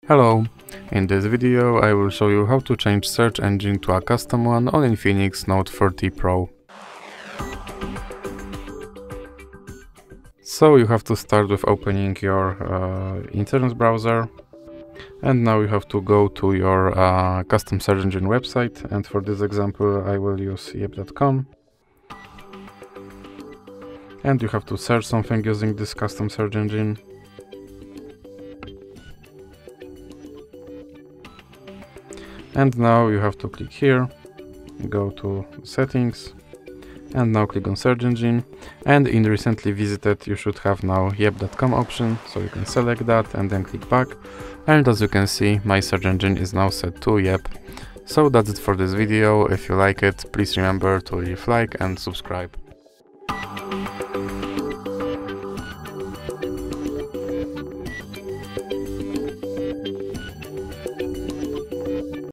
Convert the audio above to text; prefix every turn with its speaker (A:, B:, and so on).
A: Hello, in this video I will show you how to change search engine to a custom one on INFINIX Note 30 Pro. So you have to start with opening your internet browser, and now you have to go to your custom search engine website, and for this example I will use yep.com. And you have to search something using this custom search engine. And now you have to click here, go to settings, and now click on search engine. And in recently visited you should have now yep.com option, so you can select that and then click back. And as you can see, my search engine is now set to yep. So that's it for this video. If you like it, please remember to leave like and subscribe.